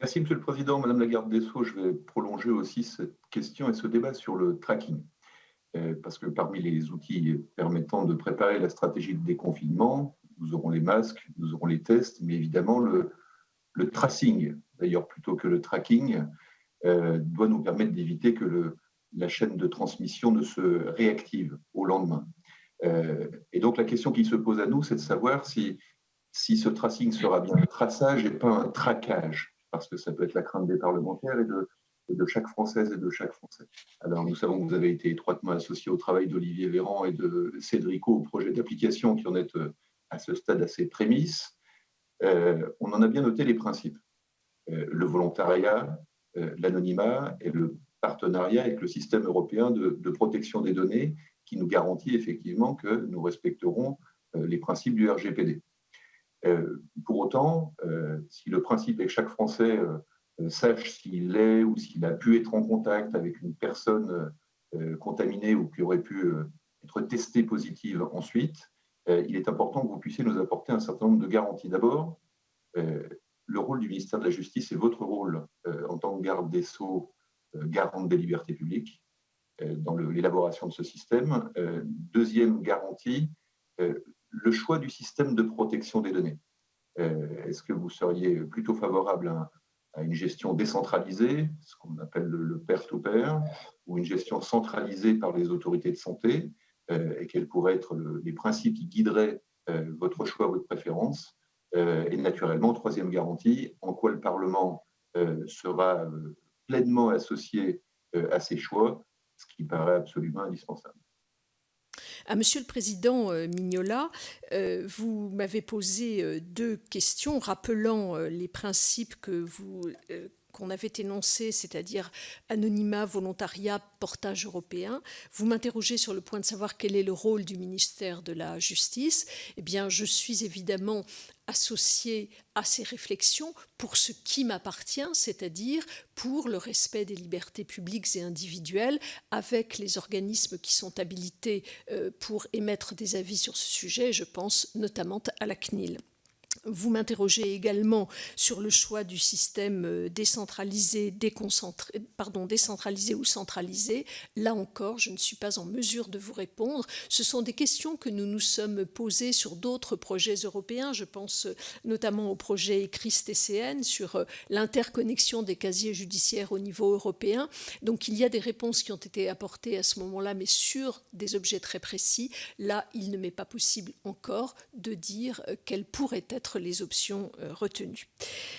Merci, Monsieur le Président. Madame la garde des Sceaux, je vais prolonger aussi cette question et ce débat sur le tracking. Parce que parmi les outils permettant de préparer la stratégie de déconfinement, nous aurons les masques, nous aurons les tests, mais évidemment le tracing, d'ailleurs plutôt que le tracking, doit nous permettre d'éviter que la chaîne de transmission ne se réactive au lendemain. Et donc la question qui se pose à nous, c'est de savoir si ce tracing sera bien un traçage et pas un traquage, parce que ça peut être la crainte des parlementaires et de chaque Française et de chaque Français. Alors, nous savons que vous avez été étroitement associé au travail d'Olivier Véran et de Cédrico au projet d'application qui en est à ce stade à ses prémices. On en a bien noté les principes. Le volontariat, l'anonymat et le partenariat avec le système européen de protection des données qui nous garantit effectivement que nous respecterons les principes du RGPD. Pour autant, si le principe est que chaque Français sache s'il est ou s'il a pu être en contact avec une personne contaminée ou qui aurait pu être testée positive ensuite, il est important que vous puissiez nous apporter un certain nombre de garanties. D'abord, le rôle du ministère de la Justice et votre rôle en tant que garde des Sceaux, garante des libertés publiques, dans l'élaboration de ce système. Deuxième garantie, le choix du système de protection des données. Est-ce que vous seriez plutôt favorable à une gestion décentralisée, ce qu'on appelle le peer-to-peer, ou une gestion centralisée par les autorités de santé, et quels pourraient être les principes qui guideraient votre choix, votre préférence? Et naturellement, troisième garantie, en quoi le Parlement sera pleinement associé à ces choix, ce qui paraît absolument indispensable. Monsieur le Président Mignola, vous m'avez posé deux questions rappelant les principes qu'on avait énoncés, c'est-à-dire anonymat, volontariat, portage européen. Vous m'interrogez sur le point de savoir quel est le rôle du ministère de la Justice. Eh bien, je suis évidemment associée à ces réflexions pour ce qui m'appartient, c'est-à-dire pour le respect des libertés publiques et individuelles, avec les organismes qui sont habilités pour émettre des avis sur ce sujet. Je pense notamment à la CNIL. Vous m'interrogez également sur le choix du système décentralisé ou centralisé. Là encore, je ne suis pas en mesure de vous répondre. Ce sont des questions que nous nous sommes posées sur d'autres projets européens. Je pense notamment au projet ECRIS-TCN sur l'interconnexion des casiers judiciaires au niveau européen. Donc il y a des réponses qui ont été apportées à ce moment-là, mais sur des objets très précis. Là, il ne m'est pas possible encore de dire quelles pourraient être les options retenues.